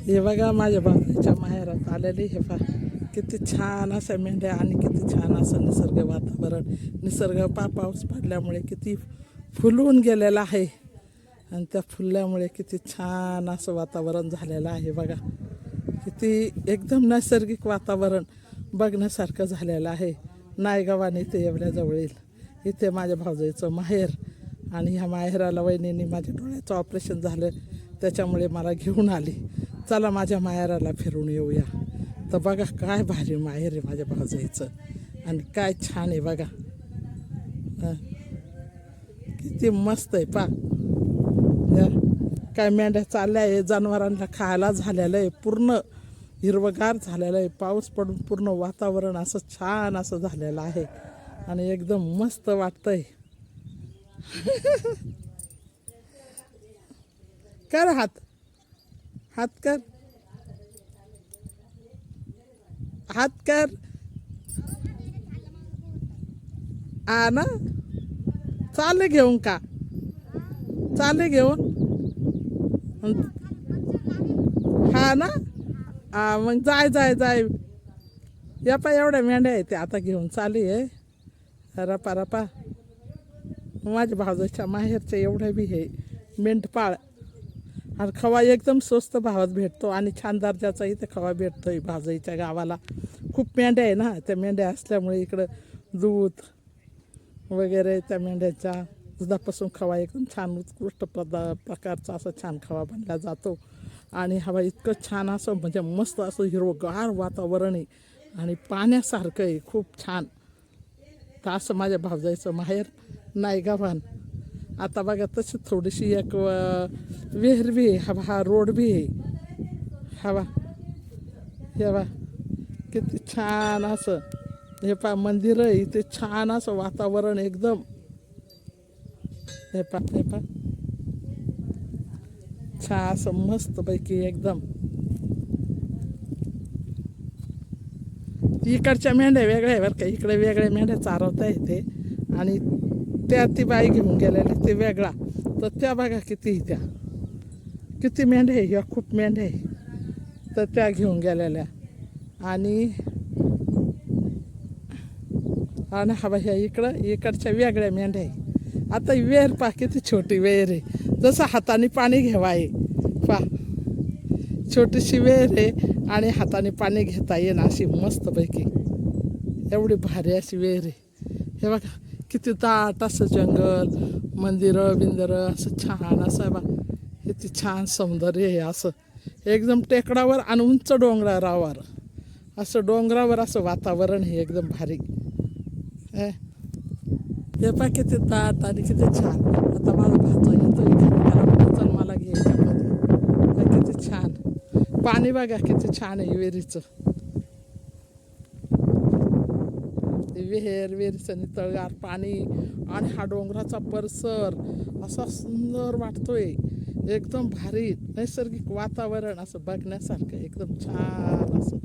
हे बघा माझ्या बाजूच्या माहेरात आलेली हे पहा किती छान असं मेंढ्या आणि किती छान असं निसर्ग वातावरण. निसर्ग पाऊस पडल्यामुळे किती फुलून गेलेला आहे आणि त्या फुलल्यामुळे किती छान असं वातावरण झालेलं आहे बघा. किती एकदम नैसर्गिक वातावरण बघण्यासारखं झालेलं आहे. नायगावाने इथे एवढ्या जवळ येईल. इथे माझ्या भाऊजाईचं माहेर आणि ह्या माहेराला वहिनींनी माझ्या डोळ्याचं ऑपरेशन झालं त्याच्यामुळे मला घेऊन आली. चला माझ्या माहेराला फिरून येऊया. तर बघा काय भारी माहेर आहे माझ्या भाऊजाईचं आणि काय छान आहे बघा. किती मस्त आहे पा. काय मेंढ्या चालल्या आहे, जनावरांना खायला झालेलं आहे, पूर्ण हिरवगार झालेलं आहे. पाऊस पडून पूर्ण वातावरण असं छान असं झालेलं आहे आणि एकदम मस्त वाटतंय. कर हात हात कर हात कर ना. चाले घेऊन का चाले घेऊन हा ना. मग जाय जाय जाय. या पा एवढ्या मेंढ्या आहेत ते आता घेऊन चालू आहे. रपा रपा माझ्या भावाच्या माहेरचं एवढं बी हे मेंढपाळ आणि खवा एकदम स्वस्त भावात भेटतो आणि छान दर्जाचा इथे खवा भेटतो आहे. भाजईच्या गावाला खूप मेंढ्या आहे ना. त्या मेंढ्या असल्यामुळे इकडं दूध वगैरे त्या मेंढ्याच्या दुधापासून खवा एकदम छान उत्कृष्ट प्रकारचा असं छान खवा बनला जातो. आणि हवा इतकं छान असं म्हणजे मस्त असं हिरवगार वातावरण आहे आणि पाण्यासारखं आहे खूप छान. तर असं माझ्या भावजाईचं माहेर नायगावान. आता बघा तशी थोडीशी एक विहीर बी आहे. हवा हा रोड बी आहे. हवा हे बा किती छान असं हे पा मंदिर आहे इथे छान असं वातावरण एकदम. हे पा छान असं मस्तपैकी एकदम. इकडच्या मेंढ्या वेगळ्या आहे बरं का. इकडे वेगळ्या मेंढ्या चारवता येते आणि त्या ती बाई घेऊन गेलेली ते वेगळा. तर त्या बघा किती त्या किती मेंढ्या आहे. ह्या खूप मेंढ्या आहे तर त्या घेऊन गेलेल्या आणि हवा ह्या इकडच्या वेगळ्या मेंढ्या आहे. आता वेर पा किती छोटी वेर आहे जसं हाताने पाणी घ्यावा आहे पा. छोटीशी वेर आहे आणि हाताने पाणी घेता येईन अशी मस्तपैकी एवढी भारी अशी वेर आहे. हे बघा किती दाट असं जंगल मंदिरं बिंदिरं असं छान असं बा. किती छान सौंदर्य आहे असं एकदम टेकडावर आणि उंच डोंगरावर असं डोंगरावर असं वातावरण हे एकदम भारी. हे पा किती दाट आणि किती छान. आता माझा भाचा येतो त्याला चल मला घ्यायच्यामध्ये किती छान पाणी बघा किती छान आहे विहिरीचं. विहिरीचं नितळगार पाणी आणि हा डोंगराचा परिसर असा सुंदर वाटतोय एकदम भारी नैसर्गिक वातावरण असं बघण्यासारखं एकदम छान असं.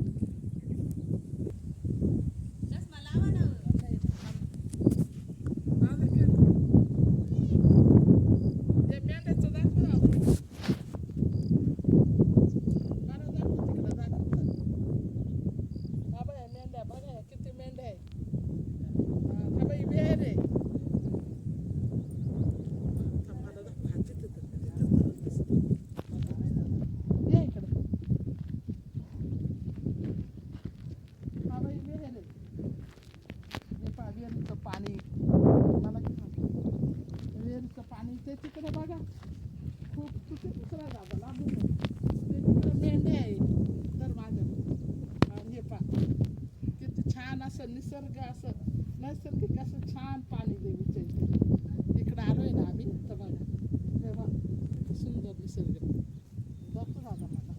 पाणी मला विहिरीचं पाणी ते तिकडे बघा खूप चुकी दुसरा जागा लागून ते तिकडे मेंढ्या आहे तर माझ्या हे पा किती छान असं निसर्ग असं नैसर्गिक असं छान पाणी देवीचं इथे इकडे आलोय ना आम्ही तर बघा हे बघा किती सुंदर निसर्ग जातो दादा मला.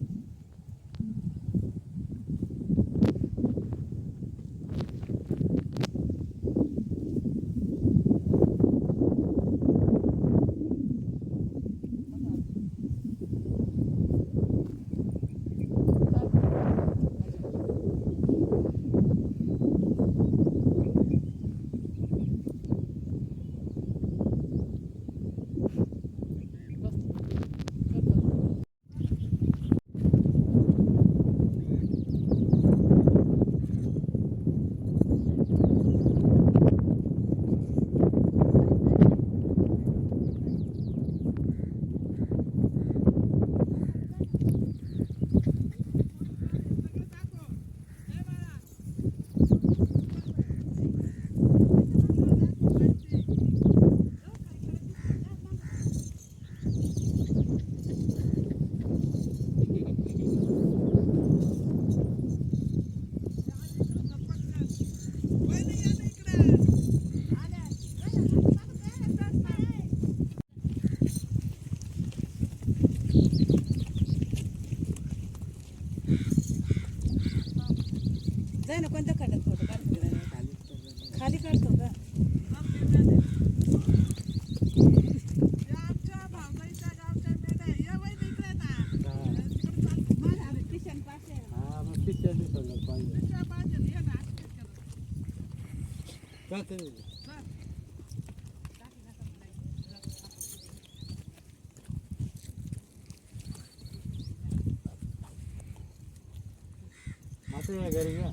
जाय ना कोणत्या खड्ड्यात फोटो काढतो खाली काढतो का घरी का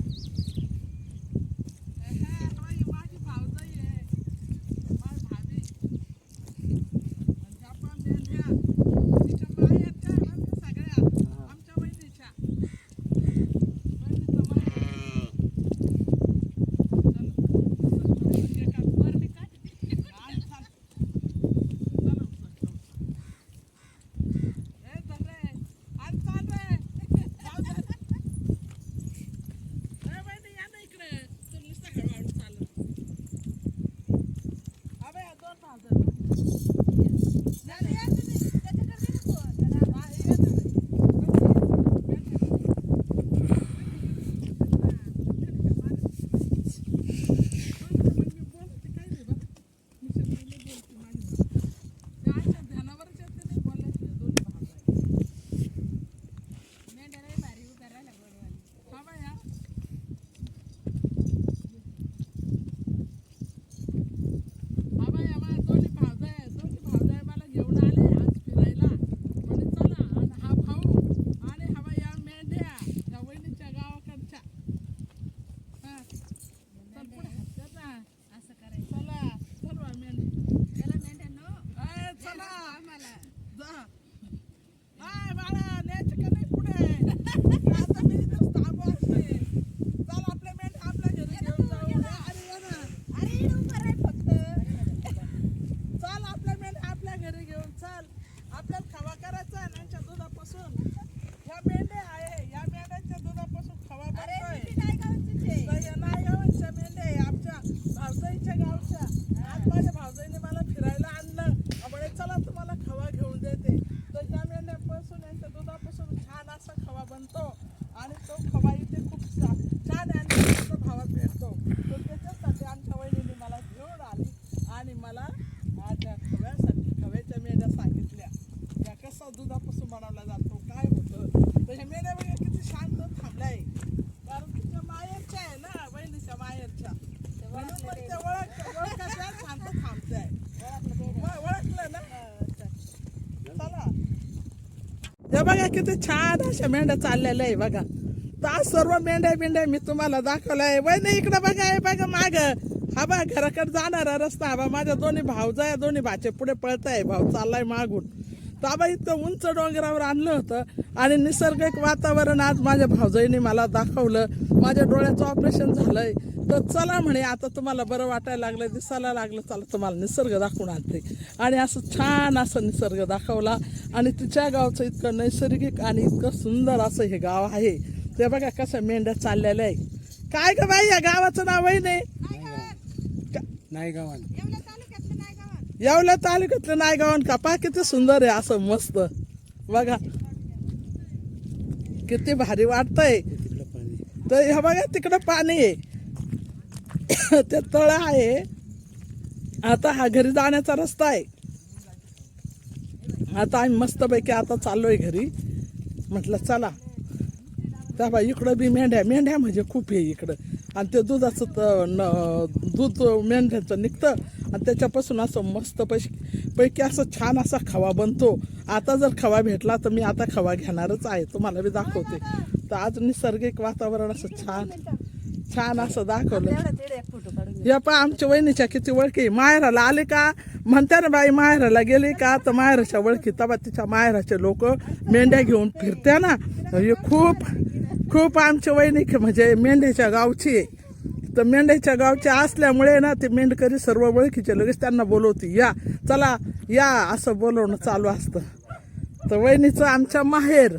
आणि तो खवा इथे खूप छान आणि मस्त भावात भेटतो. तर त्याच्यासाठी आमच्या वहिनीने मला घेऊन आली आणि मला माझ्या खव्याच्या मेंढ्या सांगितल्या त्या कसा दुधापासून बनवला जातो काय होतं. तर ह्या मेंढ्या बघा किती शांत थांबल्या आहे कारण तिच्या माहेरच्या आहे ना वहिनीच्या माहेरच्या म्हणून मग त्या ओळखाच्या शांत थांबते आहे. ओळखलं ना चला. हे बघा किती छान अशा मेंढ्या चाललेल्या आहे बघा. तर आज सर्व मेंढ्या मी तुम्हाला दाखवलाय. वहिनी इकडे बघा आहे बघा माग हा बा घराकडे जाणारा रस्ता हा बा माझ्या दोन्ही भाऊजा दोन्ही भाचे पुढे पळताय भाऊ चाललाय मागून. तर आबा इतकं उंच डोंगरावर आणलं होतं आणि निसर्गिक वातावरण आज माझ्या भाऊजाईने मला दाखवलं. माझ्या डोळ्याचं ऑपरेशन झालंय तर चला म्हणे आता तुम्हाला बरं वाटायला लागलं दिसायला लागलं चला तुम्हाला निसर्ग दाखवून आणते. आणि असं छान असं निसर्ग दाखवला आणि तिच्या गावचं इतकं नैसर्गिक आणि इतकं सुंदर असं हे गाव आहे. ते बघा कसं मेंढ्या चाललेल्या आहे. काय ग बाई या गावाचं नाव आहे नाही येवला तालुक्यातलं नायगावन का पा किती सुंदर आहे असं मस्त बघा किती भारी वाटतंय. तर हे बघा तिकडं पाणी आहे ते तळ आहे. आता हा घरी जाण्याचा रस्ता आहे. आता आम्ही मस्तपैकी आता चाललोय घरी. म्हटलं चला त्या बाई इकडं बी मेंढ्या म्हणजे खूप आहे इकडं. आणि ते दुधाचं दूध मेंढ्याचं निघतं आणि त्याच्यापासून असं मस्त पैकी असं छान असा खवा बनतो. आता जर खवा भेटला तर मी आता खवा घेणारच आहे तुम्हाला बी दाखवते. तर आज निसर्गिक वातावरण असं छान असं दाखवलं. या पा आमच्या वहिनीच्या किती ओळखी माहेराला आले का म्हणते ना बाई माहेराला गेली का तर माहेराच्या ओळखी तबा तिच्या माहेराचे लोक मेंढ्या घेऊन फिरत्या ना. हे खूप आमच्या वहिनी म्हणजे मेंढ्याच्या गावची आहे. तर मेंढ्याच्या गावच्या असल्यामुळे ना ते मेंढकरी सर्व ओळखीचे लगेच त्यांना बोलवती या चला या असं बोलवणं चालू असतं. तर वहिनीचं आमच्या माहेर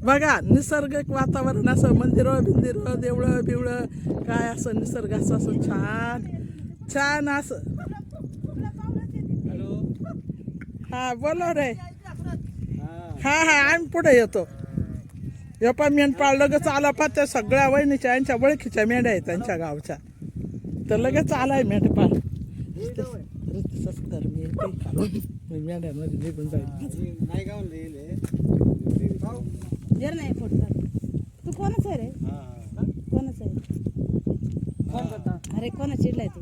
बघा निसर्गिक वातावरण असं मंदिरं बिंदिरं देवळं बिवळं काय असं निसर्गाचं असं छान असं. हा बोलव रे. हा आम्ही पुढे येतो. यपा मेंढपाळ लगेच आला पा त्या सगळ्या वहिनीच्या यांच्या ओळखीच्या मेंढ्या आहेत त्यांच्या गावच्या तर लगेच आलाय मेंढपाळ तसंच कर मी येते खालून मी मेंढ्यामध्ये निघून जाईल नाही गावून लिहिले जर नाही फोटो काढ. तू कोणाच आहे रे कोणाच आहे कोण करता अरे कोणा चिडलाय तू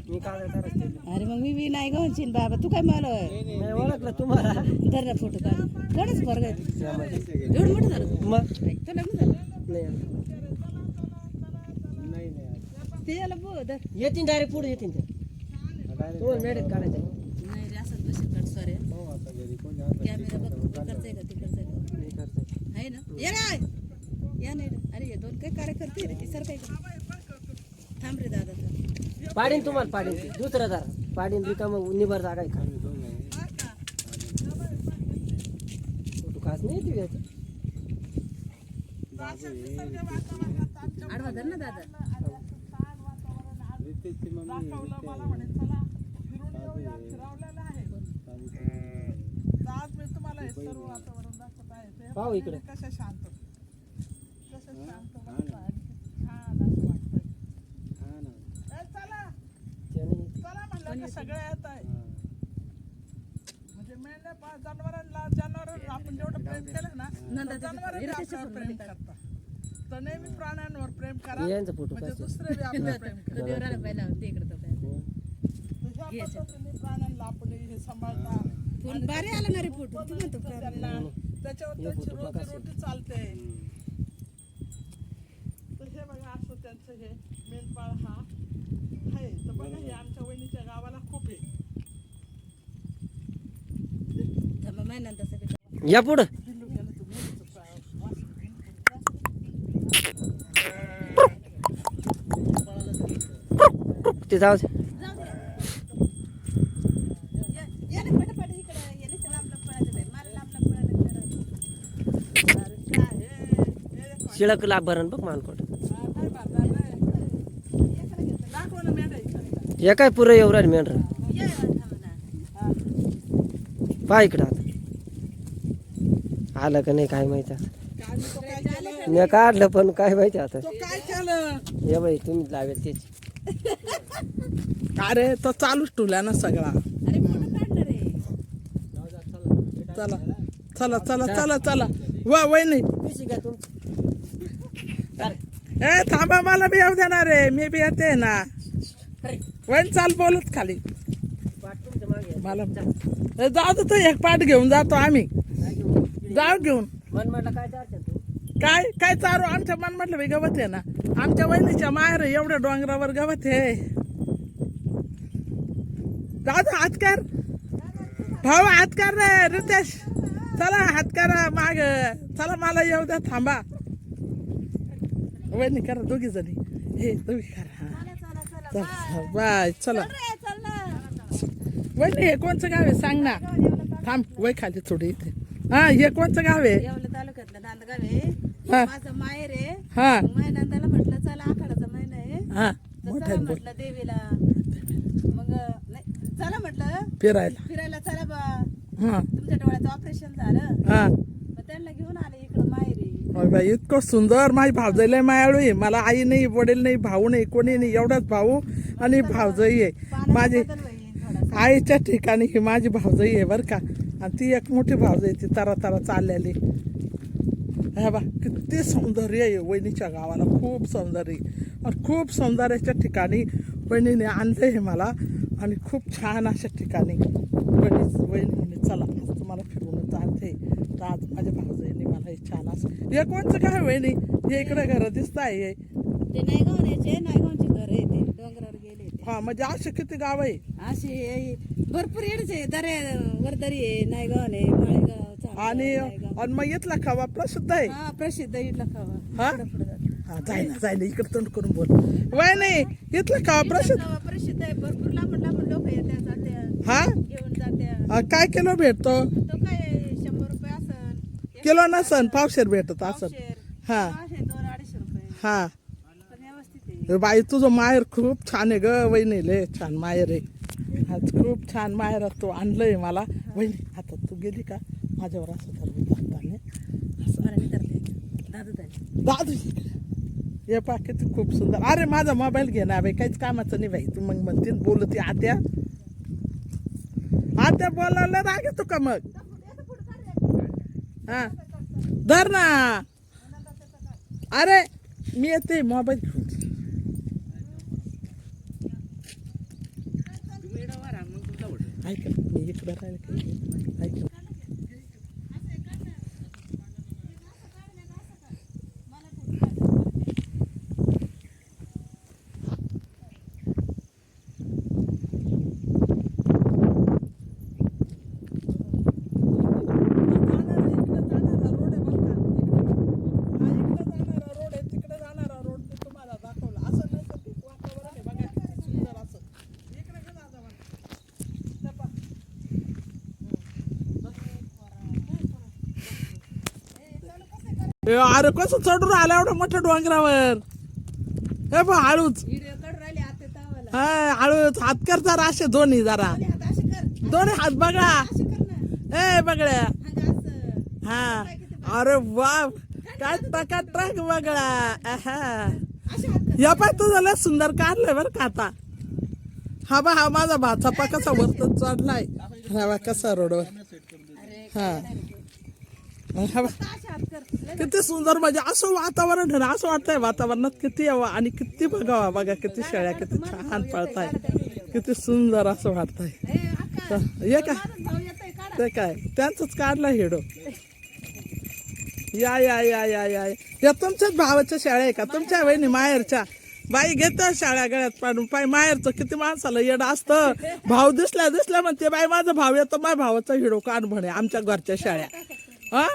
मी काय करत अरे मग मी नाही गावची बाबा तू काय मला नाही ओळखलं तुम्हाला धर ना फोटो काढ कोणच पोरग आहे तू? एवढं मोठं झालं तू मग तो लग्न झालं नाही नाही ते याला बो धर येतील डायरेक्ट पुढे येतील ते तुम्हाला मॅडेट काढायचं नाही रे असं बसेल काढ सॉरी हो आता घरी कोण कॅमेरा बघ इकडचं आहे का तिकडचं आहे का आहे ना ये रे या नाही रे. अरे हे दोन काय कार्यकर्ते रे ते सर काय थांब रे दादा थांब. पाडीन तुम्हाला पाडीन दुसरं जरा पाडीन रिकाम निभर जागा आहे का फोटो खास नाही येते याचं. आडवा धर ना दादा दाखवलं मला म्हणे चला फिरून येऊया फिरवलेलं आहे तर आज मी तुम्हाला हे सर्व वातावरण दाखवत आहे ते पाहू इकडे. कसं शांत मस्त आहे. छान असं वाटतंय ए, चला त्याने चला म्हणलं का सगळे येत आहे म्हणजे मेंढ्या जनावरांना आपण जेवढं प्रेम केलं ना तर जनावरांनी आपल्यावर प्रेम करतात तर नेहमी प्राण्यांवर प्रेम करा यांचा फोटो म्हणजे काढ. दुसरे बी आपल्यावर प्रेम तो देवराला पहिला ते इकडे तो पहिला ह्या पद्धतीने प्राण्यांना आपण हे सांभाळता फोन बारे आला ना रे फोटो तू म्हणतो काय त्यांना त्याच्यावर त्यांची रोजी चालते तर हे बघा असं त्यांचं हे मेंढपाळ हा आहे तर बघा हे आमच्या वहिनीच्या गावाला खूप आहे थांबा महिन्यांदा सगळं या पुढं दिल्लू गेलं तुम्ही ते जाऊ दे. याने पटापट इकडे याने लांब लांब पळायचं बाई मला लांब लांब पळायला अरे काय शिळक लाभ भरण बघ मानकोट नाही बाजार नाही दाखव ना मेंढ्या इकडे. हे काय पुरं येऊ राहील मेंढर ये थांबा ना पहा इकडं आता आलं का नाही काय माहिती आता. काय मी तो काय केलं मी काढलं पण काय माहिती आता तो काय केलं ये बाई तुम्ही लावेल त्याची अरे तो चालूच ठेवला ना सगळा अरे फोटो काढणार रे चला चला चला चला चला वा वहिनी पिशी घ्या तुमची ए थांबा मला बी येऊ देणार रे मी बी येते ना वहिनी चाल बोलत खाली पाठ तुमच्या मागे आहे. मला ए, जाऊ दे तो एक पाठ घेऊन जातो आम्ही काय घेऊन? जाऊ घेऊन मन म्हटलं काय चालतं तू काय काय चारू आमच्या मन म्हटलं बाई गवत आहे ना आमच्या वहिनीच्या माहेर आहे, एवढ्या डोंगरावर गवत आहे जाऊ दे हात कर भाऊ हात कर रे रितेश चला हात करा माग चला मला येऊ द्या थांबा वहिनी करा दोघी जणी हे दोघी करा हा चला बाय चला चल ना वहिनी हे कोणचं गाव आहे सांग ना थांब वय खाली थोडी इथे हा हे कोणचं गाव आहे येवले तालुक्यातलं नांदगाव आहे हा. माझं माहेर आहे हा महिन्यांदाला म्हटलं चला आखाडाचा महिना आहे हा तर मोठ्यात चला बोल म्हटलं देवीला मग नाही चला म्हटलं फिरायला फिरायला चला बा हा तुमच्या डोळ्याचं ऑपरेशन झालं हा मग त्यांना घेऊन आले इकडं माहेरी अरे बाई इतकं सुंदर माझी भावजाईला मायाळू आहे मला आई नाही वडील नाही भाऊ नाही कोणी नाही एवढाच भाऊ आणि भावजाई आहे माझी बदल होईल थोडासा आईच्या ठिकाणी ही माझी भावजाई आहे बरं का आणि ती एक मोठी भावजाई ती तरा तरा चाललेली हे बा किती सौंदर्य आहे वहिनीच्या गावाला खूप सौंदर्य आहे. आणि खूप सौंदर्याच्या ठिकाणी वहिनीने आणलं आहे मला आणि खूप छान अशा ठिकाणी वहिनी म्हणे चला आज तुम्हाला फिरवून आणते तर आज माझ्या भावजाईने मला हे छान असं हे कोणचं काय वहिनी हे इकडे घरं दिसत आहे ते नायगावण्याचे नायगावचे घर आहे ते डोंगरावर गेले ते हा म्हणजे असे किती गाव आहे असे भरपूर येडच आहे दरे वरदरी आहे नायगाव आहे माळेगाव चांदगाव, आणि नायगाव. आणि मग इथला खवा प्रसिद्ध आहे हा प्रसिद्ध इडला खावा हा? पुढं जाते. हा जाय ना इकडे तोंड करून बोल वय नाही इथलं खवा इडला प्रसिद्ध खावा प्रसिद्ध आहे भरपूर लांबून लांबून लोक येत्या जात्या हा घेऊन जात्या काय किलो भेटतो तो काय 100 रुपये असन किलो नसन पावशेर भेटत असन पावशेर. हा. असे 200-250 रुपये हा पण व्यवस्थित आहे बाई तुझं माहेर खूप छान आहे ग वहिनी लय छान माहेर आहे आज खूप छान माहेर तू आणलंय मला वहिनी आता तू गेली का माझ्यावर असं धरून टाकताना मला नाही करता येत. दादा दादू हे पा किती खूप सुंदर. अरे माझा मोबाईल घे ना बाई, काहीच कामाचं नाही बाई. तू मग म्हणते बोलती आत्या आत्या बोलायला राग येतो का मग? हा धर ना. अरे मी येते मोबाईल घेऊन. ऐक ना, मी इकडे राहिले ऐक ना. अरे कसं चढून आला एवढं मोठ्या डोंगरावर. हे बघ हळूच. व्हिडिओ काढून राहिले आता तावाला. हा हळूच हात कर जरा असे दोन्ही जरा दोन्ही हात असे कर. दोन्ही हात बघा. असे कर ना. ए बघड्या. अंग असं. हा अरे वा काय टकाटक बघा. आहा. असे हात कर. या पाय तुझं लय सुंदर काढलंय बरं का आता. हा बा हा माझा भाचापा कसा वरतच चढलाय. हा बा कसा रोडवर. अरे हा हा बा असे हात कर. लय किती सुंदर म्हणजे असं वातावरण आहे ना. असं वाटतंय वातावरणात किती यावं आणि किती बघावा. बघा किती शेळ्या किती छान पळताय. किती सुंदर असं वाटतंय. ए, अक्का, ये का माझा भाऊ येतोय, काढा. ते काय त्यांचंच काढला हिडो. या या या या या या तुमच्याच भावाच्या शाळा आहे का? तुमच्या वहिनी माहेरच्या बाई घेत शाळा गळ्यात पाडून पाय. माहेरचं किती माणसाला येडं असतं. भाऊ दिसल्या म्हणते बाई माझा भाव येतो माझ्या भावाचा हिडो काढ म्हणे आमच्या घरच्या शाळा. हा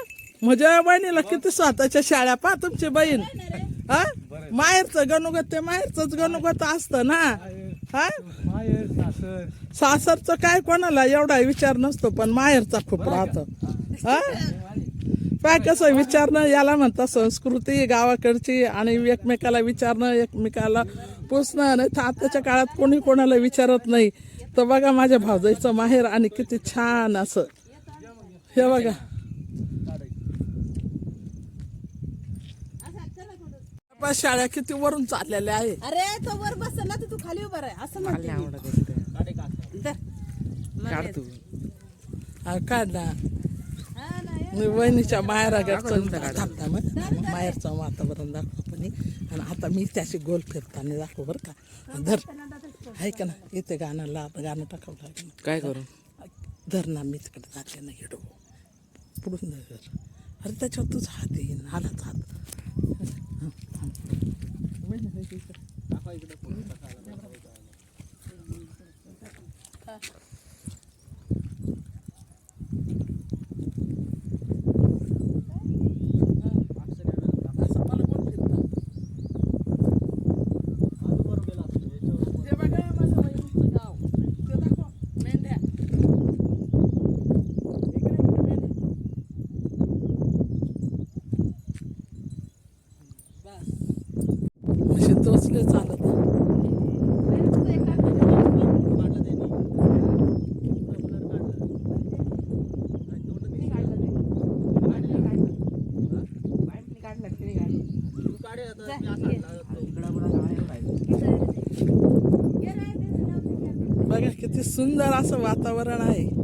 म्हणजे वहिनीला किती स्वतःच्या शाळा पा तुमची बहीण. हा माहेरचं गणुगत ते माहेरचंच गणुगत असतं ना. हा सासरचं काय कोणाला एवढा विचार नसतो पण माहेरचा खूप राहतो. हा काय कसं विचारणं याला म्हणतात संस्कृती गावाकडची. आणि एकमेकाला विचारणं एकमेकाला पुसणं. नाही तर आताच्या काळात कोणी कोणाला विचारत नाही. तर बघा माझ्या भावजाईचं माहेर आणि किती छान असं. हे बघा शाळा किती वरून चाललेल्या आहे. अरे तो वर बसल ना तर तू खाली उभा राह असं म्हणते मी. धर. काढ ना हा ना, ये. मी वहिनीच्या माहेराकडचं थांबता मग माहेरचं वातावरण दाखव पण. आणि आता मी त्याची गोल फिरताना दाखव बरं का. धर ऐक ना इथे गाणं टाकावं लागेल. काय करू? धर ना मी तिकडे जाते ना हिडो पुढून धर. अरे त्याच्यावर तुझा हात येईन आलाच हात. तोचले चालत. बघा किती सुंदर असं वातावरण आहे.